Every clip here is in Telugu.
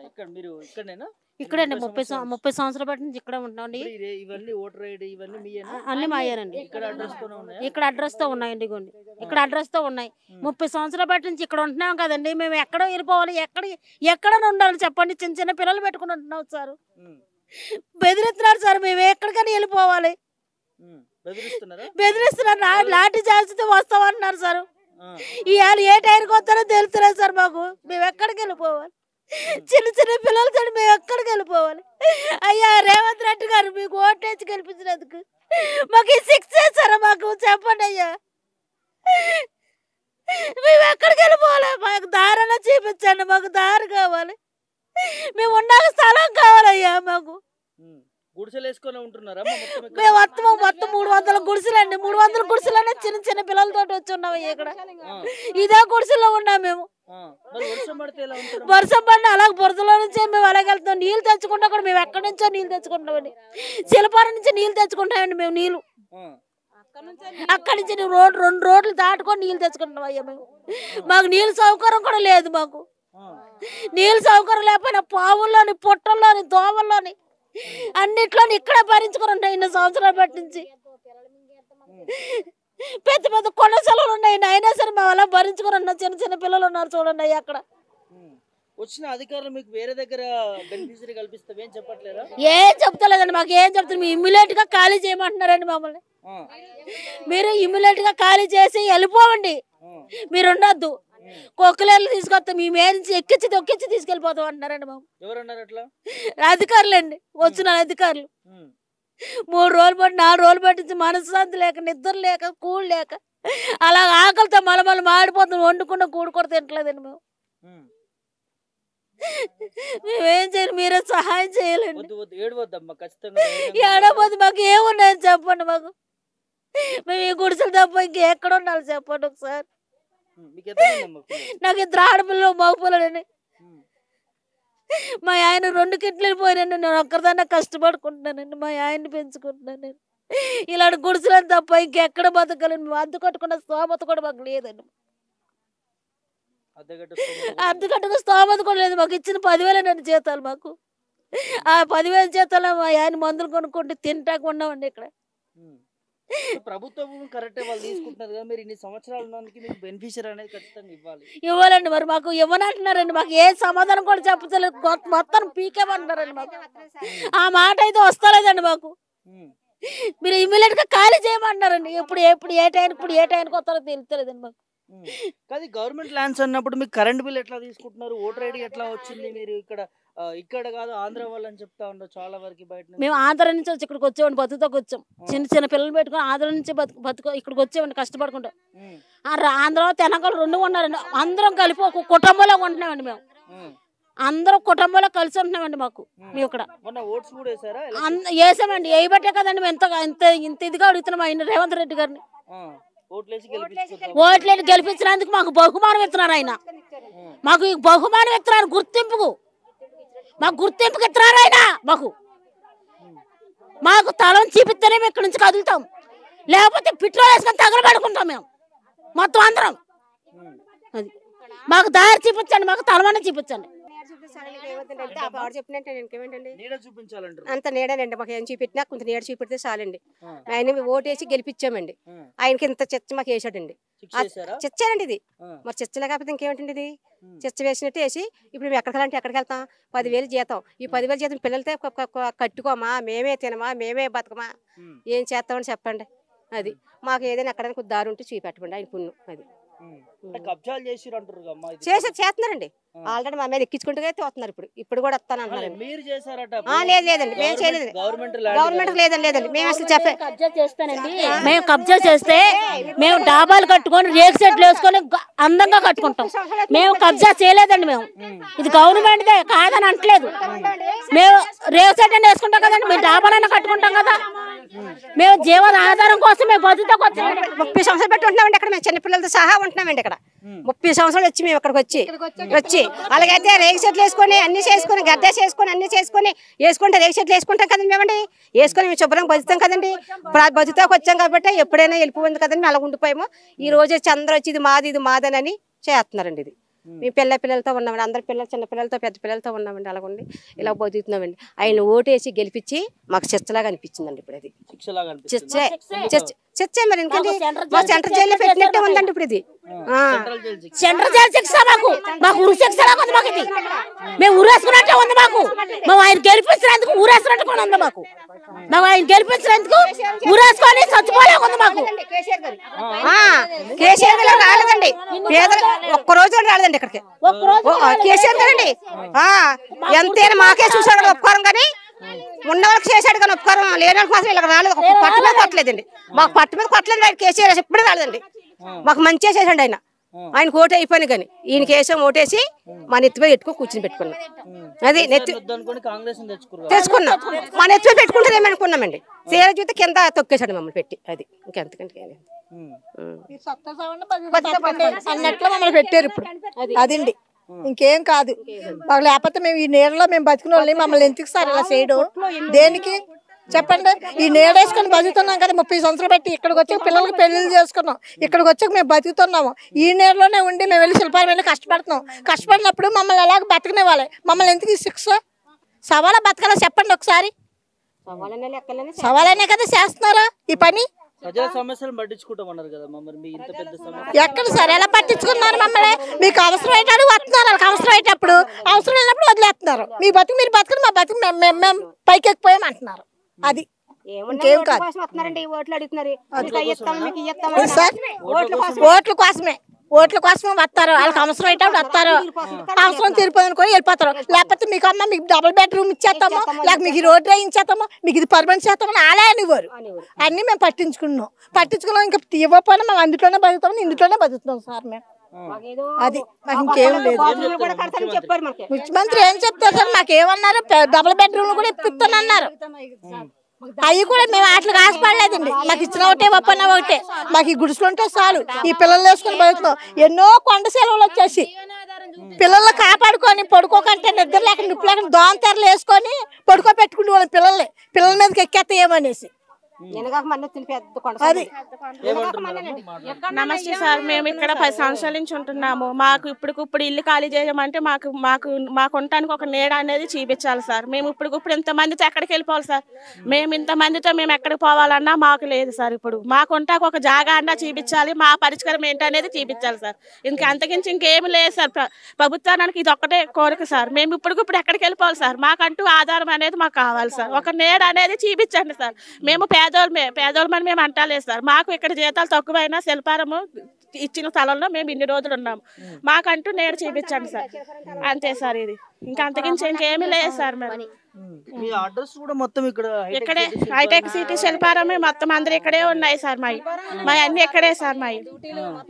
ఇక్కడ మీరు ఇక్కడనేనా? ఇక్కడండి 30 సంవత్సరాల బట్టి నుంచి ఇక్కడ ఉంటున్నాండి. ఇవన్నీ ఓటర్ ఐడి ఇవన్నీ మీయేనా? అన్ని మాయేనండి. ఇక్కడ అడ్రస్ తోనే ఉన్నాయా? ఇక్కడ అడ్రస్ తో ఉన్నాయండి. ఇగోండి ఇక్కడ అడ్రస్ తో ఉన్నాయి. 30 సంవత్సరాల బట్టి నుంచి ఇక్కడ ఉంటున్నాం కదండి. మేము ఎక్కడో వెళ్ళిపోవాలి, ఎక్కడ ఉండాలి చెప్పండి? చిన్న చిన్న పిల్లలు పెట్టుకుని ఉంటున్నాం సార్. బెదిరిస్తున్నారు సార్. మేము ఎక్కడికైనా వెళ్ళిపోవాలి. బెదిరిస్తున్నారు. లాఠీ చార్జ్తో వస్తామంటున్నారు సార్. ఇవాళ ఏ టైంకి వస్తారో తెలుస్తలేదు సార్ మాకు. మేము ఎక్కడికి వెళ్ళిపోవాలి? చిన్న చిన్న పిల్లలతో మేము ఎక్కడికి వెళ్ళిపోవాలి? అయ్యా రేవంత్ రెడ్డి గారు మీకు ఓటేసి గెలిపించినందుకు మాకు ఈ శిక్ష చేస్తారా? మాకు చెప్పండి అయ్యా. మేము ఎక్కడికి వెళ్ళిపోవాలి? మాకు దారిలో చూపించండి. మాకు దారి కావాలి. మేము ఉండాల స్థలం కావాలయ్యా. మాకు గుడిసెలు వేసుకొని ఉంటున్నారా? మేము మొత్తం 300 గుడిసెలండి. 300 గుడిసెలనే చిన్న చిన్న పిల్లలతో వచ్చి ఉన్నాం. ఇక్కడ ఇదే గుడిసెలో ఉన్నాం మేము. వర్షం పడిన అలాగే బురదలో నుంచే మేము అలాగే వెళ్తాం. నీళ్ళు తెచ్చుకుంటాం కూడా. మేము ఎక్కడి నుంచో నీళ్ళు తెచ్చుకుంటామండి. శిల్పారం నుంచి నీళ్ళు తెచ్చుకుంటామండి మేము. నీళ్ళు అక్కడి నుంచి 2 రోడ్లు దాటుకొని నీళ్ళు తెచ్చుకుంటాం అయ్యా మేము. మాకు నీళ్ళు సౌకర్యం కూడా లేదు. మాకు నీళ్ళు సౌకర్యం లేకపోయినా పావుల్లోని, పుట్టల్లోని, దోమల్లోని అన్నిట్లోని ఇక్కడే భరించుకుని ఉంటాయి. 2 సంవత్సరాల బట్టి నుంచి పెద్ద పెద్ద కొండ సెలవులు ఉన్నాయండి. అయినా సరే మేము అలా భరించుకుని ఉన్నాం. చిన్న చిన్న పిల్లలు ఉన్నారు చూడండి అక్కడ. వచ్చిన అధికారులు మీకు వేరే దగ్గర బెనిఫిషియరీ కల్పిస్తాం ఏం చెప్పట్లేదా? ఏం చెప్తలేదండి. మాకు ఏం చెప్తారు? మీ ఇమ్మీడియట్ గా ఖాళీ చేయమంటున్నారండి మమ్మల్ని. మీరు ఇమ్మీడియట్ గా ఖాళీ చేసి వెళ్ళిపోవండి. మీరు ఉండొద్దు. కుక్కలేళ్ళు తీసుకొస్తాం. మీ మీద నుంచి ఎక్కించి తొక్కించి తీసుకెళ్ళిపోతాం అంటున్నారండి మాకు. ఎవరన్నారు అట్లా? అధికారులండి. వచ్చిన అధికారులు 3 రోజులు పట్టి 4 రోజులు పట్టించి మనశ్శాంతి లేక, నిద్ర లేక, కూడు లేక, అలా ఆకలితో మలమల మాడిపోతాం. వండుకున్న కూడు కూడా తింటలేదండి మేము. మేమేం చేయాలి? మీరే సహాయం చేయాలండి. ఏడవద్దు. మాకు ఏమున్నాయని చెప్పండి. మాకు మేము ఈ గుడిసెలు తప్ప ఇంకెక్కడ ఉండాలి చెప్పండి ఒకసారి. నాకు 2 ఆడపిల్లలు, మగపిల్లలండి. మా ఆయన 2 కిట్లు పోయినండి. నేను ఒక్కరిదాన్ని కష్టపడుకుంటున్నానండి. మా ఆయన్ని పెంచుకుంటున్నాను నేను. ఇలాంటి గుడిసెలను తప్ప ఇంకెక్కడ బతకాలని మేము అద్దె కట్టుకున్న స్తోమత కూడా మాకు లేదండి. అద్దె కట్టుకున్న స్తోమత కూడా లేదు. మాకు ఇచ్చిన 10,000 జీతాలు. మాకు ఆ 10,000 జీతాలు మా ఆయన మందులు కొనుక్కుంటే తింటాకు ఉన్నామండి ఇక్కడ. ప్రభుత్వం కరెక్ట్ వాళ్ళు తీసుకుంటున్నారు కదా. మీరు ఇన్ని సంవత్సరాలు ఉన్నందుకు మీకు బెనిఫిషియరీ అనేది ఖచ్చితంగా ఇవ్వాలండి. మరి మాకు ఇవ్వనంటున్నారండి. మాకు ఏ సమాధానం కూడా చెప్పలేదు. మొత్తం పీకేమంటున్నారండి. మాకు ఆ మాట అయితే వస్తలేదండి. మాకు మీరు ఇమ్మీడియట్ గా ఖాళీ చేయమంటున్నారండి. ఎప్పుడు ఏ టైంకి వస్తారో తెలుస్తలేదండి మాకు. కానీ గవర్నమెంట్ ల్యాండ్స్ అన్నప్పుడు మీకు కరెంట్ బిల్ ఎట్లా తీసుకుంటున్నారు? ఓటర్ ఐడి ఎట్లా వచ్చింది? మీరు ఇక్కడ కాదు ఆంధ్ర వాళ్ళని చెప్తా ఉన్నారు చాలా వరకు. బయట మేము ఆంధ్ర నుంచి వచ్చి ఇక్కడికి వచ్చామండి. బతుకుతోకి వచ్చాం. చిన్న చిన్న పిల్లలు పెట్టుకుని ఆంధ్ర నుంచి ఇక్కడికి వచ్చామండి కష్టపడుకుంటాం. ఆంధ్ర తెలంగాణ 2 ఉన్నారండి. అందరం కలిపి ఒక కుటుంబంలో ఉంటున్నామండి. మేము అందరం కుటుంబంలో కలిసి ఉంటున్నామండి. మాకు మేము ఇక్కడ వేసామండి. వేయబట్టే కదండి మేము ఇంత ఇదిగా అడుగుతున్నాం ఆయన రేవంత్ రెడ్డి గారిని. ఓట్లేసి గెలిపించినందుకు మాకు బహుమానం ఇస్తున్నారు ఆయన. మాకు బహుమానం ఇస్తున్నారు. మాకు గుర్తింపుకి ఇస్తున్నారు ఆయన. మాకు తలం చూపిస్తేనే మేము ఇక్కడి నుంచి కదులుతాం. లేకపోతే పెట్రోల్ వేసుకొని తగలబడుకుంటాం మేము మొత్తం అందరం. అది మాకు దారి చూపించండి. మాకు తలమని చూపించండి. అంత నీడనండి. మాకు ఏం చూపెట్టినా కొంత నీడ చూపెడితే చాలండి. ఆయన ఓటేసి గెలిపించామండి. ఆయనకి ఇంత చెత్త మాకు వేసాడండి. చెచ్చారండి ఇది. మరి చెచ్చలే కాకపోతే ఇంకేమిటండి ఇది? చెచ్చ వేసినట్టు వేసి ఇప్పుడు మేము ఎక్కడికి వెళ్తాం? 10,000 జీతం. ఈ 10,000 జీతం పిల్లలతో కట్టుకోమా? మేమే తినమా? మేమే బతకమా? ఏం చేస్తామని చెప్పండి. అది మాకు ఏదైనా ఎక్కడానికి దారి ఉంటే చూపెట్టమండి. ఆయన పుణ్యం. అది చేస్తున్నారండి. ఆల్రెడీ మా మీద ఎక్కించుకుంటూ వస్తున్నారు. ఇప్పుడు కూడా వస్తాను అంటున్నారు. లేదండి మేము చేయలేదు. గవర్నమెంట్ లేదండి. మేము అసలు మేము కబ్జా చేస్తే మేము డాబాలు కట్టుకొని రేక్ సెట్లు వేసుకొని అందంగా కట్టుకుంటాం. మేము కబ్జా చేయలేదండి. మేము ఇది గవర్నమెంట్దే కాదని అంటలేదు. మేము రేక్ సెట్ అని వేసుకుంటాం కదండి. మేము డాబాలైనా కట్టుకుంటాం కదా. మేము జీవన ఆధారం కోసం మేము బతుకుతాం. 30 సంవత్సరాలు పెట్టి ఉంటున్నామండి. అక్కడ మేము చిన్నపిల్లలతో సహా ఉంటున్నామండి. ఇక్కడ 30 సంవత్సరాలు వచ్చి మేము ఇక్కడికి వచ్చి అలాగైతే రేగి చెట్లు వేసుకొని అన్ని చేసుకొని గడ్డ చేసుకొని అన్ని చేసుకొని వేసుకుంటే రేగి చెట్లు వేసుకుంటాం కదండి. మేమండి వేసుకొని మేము శుభ్రంగా బతుకుతాం కదండి. బతుకుతాకు వచ్చాం కాబట్టి ఎప్పుడైనా వెళ్ళిపోయింది కదండి. అలా ఉండిపోయాము. ఈ రోజు చంద్ర వచ్చి ఇది మాదని చేస్తున్నారండి. ఇది మేము పిల్లలతో ఉన్నామండి, అందరి పిల్లలు చిన్న పిల్లలతో పెద్ద పిల్లలతో ఉన్నామండి. అలాగండి ఇలా బతుకుతున్నామండి. ఆయన ఓటేసి గెలిపించి మాకు చర్చలాగా అనిపించిందండి. ఇప్పుడు అది చర్చే మరి ఎందుకంటే మా సెంట్రల్ జైల్లో పెట్టినట్టే ఉందండి ఇప్పుడు ఇది. సెంట్రల్ జైలు శిక్ష మాకు ఉరి శిక్ష ఉంది. మాకు ఇది మేము ఊరేసుకున్నట్టే ఉంది. మాకు ఆయన గెలిపించినందుకు ఊరేసుకున్నట్టు కూడా ఉంది. మాకు ఆయన గెలిపించినందుకు ఊరేసుకొని చచ్చిపోలే ఉంది. మాకు కేసీఆర్ గారు రాలేదండి, పేదలు ఒక్కరోజు రాలేదండి ఇక్కడికి. కేసీఆర్ గారండి ఎంతైనా మాకే చూసాడు ఒప్పుకోరం, కానీ ఉన్న వాళ్ళకి చేశాడు కానీ ఒప్పుకోరం లేని వాళ్ళకి మాత్రం ఇలా రాలేదు. పట్టు మీద కొట్టలేదండి, మాకు పట్టు మీద కొట్టలేదు. కేసీఆర్ ఎప్పుడు రాలేదండి, మాకు మంచి చేసేసండి ఆయన. ఆయనకు ఓటు అయిపోయింది కానీ ఈయనకి వేసాం, ఓటేసి మా నెత్తిపై పెట్టుకుని కూర్చుని పెట్టుకున్నాం. అది తెచ్చుకున్నాం, మా నెత్తిపై పెట్టుకుంటారేమో అనుకున్నామండి. తీరా చూస్తే కింద తొక్కేశాడు మమ్మల్ని పెట్టి. అది ఇంకెంతకంటే అన్నట్లు మమ్మల్ని పెట్టారు ఇప్పుడు. అదండి, ఇంకేం కాదు. మాకు లేకపోతే మేము ఈ నీళ్ళలో మేము బతికిన వాళ్ళని మమ్మల్ని ఎందుకు సార్ ఇలా చేయడం? దేనికి చెప్పండి? ఈ నీడేసుకొని బతుకుతున్నాం కదా, 30 సంవత్సరాలు పెట్టి ఇక్కడికి వచ్చి పిల్లలకి పెళ్లిళ్ళు చేసుకున్నాం. ఇక్కడికి వచ్చి మేము బతుకుతున్నాము. ఈ నీడలోనే ఉండి మేము వెళ్ళి శిల్పాలు వెళ్ళి కష్టపడుతున్నాం. కష్టపడినప్పుడు మమ్మల్ని ఎలాగ బతకనే వాళ్ళే, మమ్మల్ని ఎందుకు ఈ శిక్ష? సవాలా బతకాలా చెప్పండి ఒకసారి? సవాలనే కదా చేస్తున్నారా ఈ పని? ఎక్కడ సార్ ఎలా పట్టించుకున్నారు మమ్మల్ని? మీకు అవసరం అయినాడు వస్తున్నారు, వాళ్ళకి అవసరం అయినప్పుడు, అవసరం లేనప్పుడు వదిలేస్తున్నారు. మీ బతుకు మీరు బతుకుని మా బతుకు మేము పైకి ఎక్కిపోయామంటున్నారు. అది ఇంకేం కాదు. ఓట్ల కోసమే వస్తారు, వాళ్ళకి అవసరం అయితే వస్తారు. అవసరం తీరిపోయింది కూడా వెళ్ళిపోతారు. లేకపోతే మీకు అమ్మ మీకు డబుల్ బెడ్రూమ్ ఇచ్చేస్తాము, లేకపోతే మీకు రోడ్ ఇచ్చేస్తాము, మీకు ఇది పర్మనెంట్ చేస్తామని అలా అనేవారు. అన్నీ మేము పట్టించుకున్నాం. ఇంకా ఇవ్వకపోయినా మేము అందులోనే బతుకుతామని ఇందులోనే బతుకుతున్నాం సార్ మేము. అది మాకు ఇంకేం లేదు. ముఖ్యమంత్రి ఏం చెప్తారు సార్? మాకేమన్నారు? డబుల్ బెడ్రూమ్ కూడా ఇప్పిస్తానన్నారు. అవి కూడా మేము వాటికి ఆశపడలేదండి. మాకు ఇచ్చిన ఒకటే ఒప్పన్న ఒకటే, మాకు ఈ గుడిసెలు ఉంటే చాలు. ఈ పిల్లలు వేసుకొని బతుకుతున్నాం. ఎన్నో కొండ సెలవులు వచ్చేసి పిల్లల్ని కాపాడుకొని పడుకోకంటే నిద్ర లేకుండా నిప్పు లేకుండా దోమ తెరలు వేసుకొని పడుకోబెట్టుకుంటే వాళ్ళ పిల్లల మీదకి ఎక్కేస్తాయేమనేసి. నమస్తే సార్, మేము ఇక్కడ 10 సంవత్సరాల నుంచి ఉంటున్నాము. మాకు ఇప్పుడు ఇల్లు ఖాళీ చేయమంటే మాకు ఉండటానికి ఒక నీడ అనేది చూపించాలి సార్. మేము ఇప్పుడు ఇంతమందితో ఎక్కడికి వెళ్ళిపోవాలి సార్? మేము ఇంతమందితో మేము ఎక్కడికి పోవాలన్నా మాకు లేదు సార్. ఇప్పుడు మాకు ఉంటాకు ఒక జాగా అన్నా చూపించాలి, మా పరిష్కారం ఏంటనేది చూపించాలి సార్. అంతకించి ఇంకేమి లేదు సార్. ప్రభుత్వానికి ఇది ఒక్కటే కోరిక సార్. మేము ఇప్పుడు ఎక్కడికి వెళ్ళిపోవాలి సార్? మాకంటూ ఆధారం అనేది మాకు కావాలి సార్. ఒక నీడ అనేది చూపించండి సార్. మేము పేదోళ్ళమని మేము అంటలేదు సార్. మాకు ఇక్కడ జీతాలు తక్కువైనా శిల్పారము ఇచ్చిన స్థలంలో మేము ఇన్ని రోజులు ఉన్నాము. మాకంటూ నేడు చూపించండి సార్. అంతే సార్. ఇది అంతకించి ఇంకేమీ లేదు సార్. ఇక్కడే హైటెక్ సిటీ శిల్పారమే మొత్తం అందరు ఇక్కడే ఉన్నాయి సార్. మా అన్ని ఇక్కడే సార్.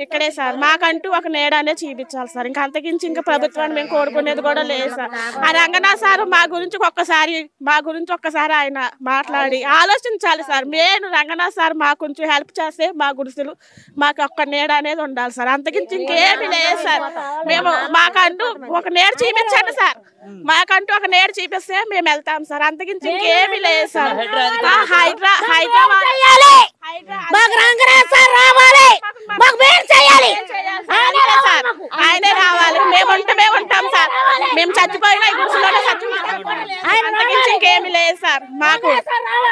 ఇక్కడే సార్. మాకంటూ ఒక నీడ అనేది చూపించాలి సార్. అంతకించి ప్రభుత్వాన్ని మేము కోరుకునేది కూడా లేదు సార్. ఆ రంగనాథ్ సార్ మా గురించి ఒక్కసారి ఆయన మాట్లాడి ఆలోచించాలి సార్. నేను రంగనాథ్ సార్ మాకు కొంచెం హెల్ప్ చేస్తే మా గుడిసెలు మాకు ఒక్క నీడ అనేది ఉండాలి సార్. అంతకించి ఇంకేమీ లేదు సార్. మాకంటూ ఒక నీడ చూపించండి సార్. మాకంటూ ఒక నీడ చూపిస్తే మేము వెళ్తాం సార్. అంతకించి ఇంకేమీ లేదు సార్. ఆయనే రావాలి. మేము ఉంటాం సార్. మేము చచ్చిపోయినా ఈ గుడిసెలోనే అంతకించి ఇంకేమీ లేదు సార్.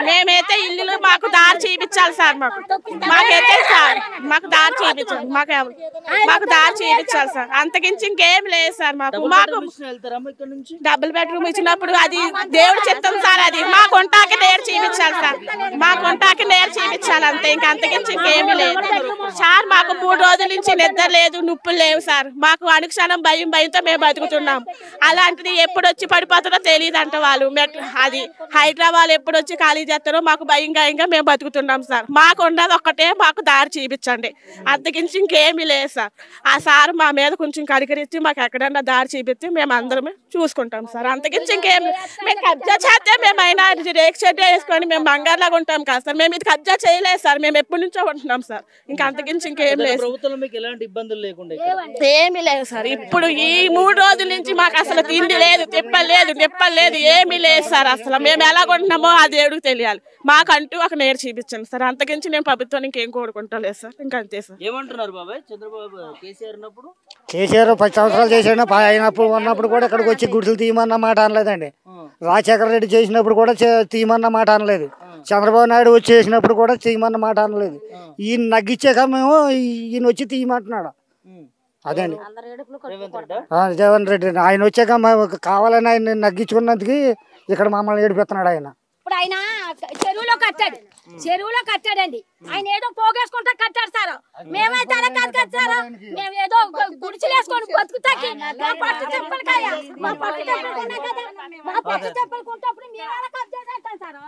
మేమైతే ఇల్లు మాకు దారి చూపించాలి సార్. మాకైతే సార్ మాకు దారి చూపించాలి. మాకు దారి చూపించాలి సార్. అంతకించి ఇంకేమి లేదు సార్. మాకు డబుల్ బెడ్రూమ్ ఇచ్చినప్పుడు అది దేవుడు చిత్తం సార్. అది మా కొంటాకి నేరు చూపించాలి సార్. మా కొంటాకి నేరు చూపించాలి అంతే. అంతకించి ఇంకేమీ లేదు సార్. మాకు 3 రోజుల నుంచి నిద్ర లేదు, నొప్పులు లేవు సార్. మాకు అనుక్షణం భయంతో మేము బతుకుతున్నాం. అలాంటిది ఎప్పుడు వచ్చి పడిపోతారో తెలియదు అంట వాళ్ళు. అది హైదరాబాద్ ఎప్పుడు వచ్చి ఖాళీ చేస్తారో మాకు భయంగా మేము బతుకుతున్నాం సార్. మాకు ఉండదు ఒక్కటే, మాకు దారి చూపించండి. అంతకించి ఇంకేమీ లేదు సార్. ఆ సార్ మా మీద కొంచెం కరికరించి మాకు ఎక్కడన్నా దారి చూపిస్తే మేము అందరమే చూసుకుంటాం సార్. అంతకించి ఇంకేం మేము కబ్జా చేస్తే మేమైనా రేక్ షెడ్ వేసుకొని మేము బంగారులాగా ఉంటాం కదా సార్. మేము ఇది కబ్జా చేయలేదు సార్. మేము ఎప్పటి నుంచో ఉంటున్నాం సార్. అంతకించి ఇంకేం లేదు. ఏమీ లేదు సార్. ఇప్పుడు ఈ 3 రోజుల నుంచి మాకు అసలు తిండి లేదు, తిప్పలేదు, నిప్పలేదు, ఏమీ లేదు సార్. అసలు అసలు మేము ఎలా కొంటున్నామో ఆ దేవుడికి తెలియాలి. మాకంటూ ఒక నేరు చూపించండి సార్. అంతకించి నేను ప్రభుత్వాన్ని ఇంకేం కోరుకుంటలేదు సార్. ఇంకా అంతే సార్. ఏమంటున్నారు బాబాయ్ చంద్రబాబు కేసీఆర్ ఉన్నప్పుడు? కేసీఆర్ 10 సంవత్సరాలు చేసాడు. అయినప్పుడు ఉన్నప్పుడు కూడా ఇక్కడికి వచ్చి గుడిసెలు తీయమన్న మాట అనలేదండి. రాజశేఖర రెడ్డి చేసినప్పుడు కూడా తీయమన్న మాట అనలేదు. చంద్రబాబు నాయుడు వచ్చి చేసినప్పుడు కూడా తీయమన్న మాట అనలేదు. ఈయన నగ్గించాక మేము ఈయన వచ్చి తీయమంటున్నాడు. అదండి జగన్ రెడ్డి. ఆయన వచ్చాక కావాలని ఆయన నగ్గించుకున్నందుకు ఇక్కడ మమ్మల్ని ఏడిపిస్తున్నాడు ఆయన. ఇప్పుడు ఆయన చెరువులో కట్టాడండి. ఆయన ఏదో పోగేసుకుంటా కట్టాడు సార్. మేమైతే అలా కాదు కదా సార్. మేము ఏదో గుడిసెలు వేసుకొని బతుకుతాకి మా పట్టు చెప్పలు కదా, మా పట్టు చెప్పలు కొన్నా కదా, మా పట్టు చెప్పలు కొంటప్పుడు మేము ఎలా కట్ చేసేస్తాం సార్.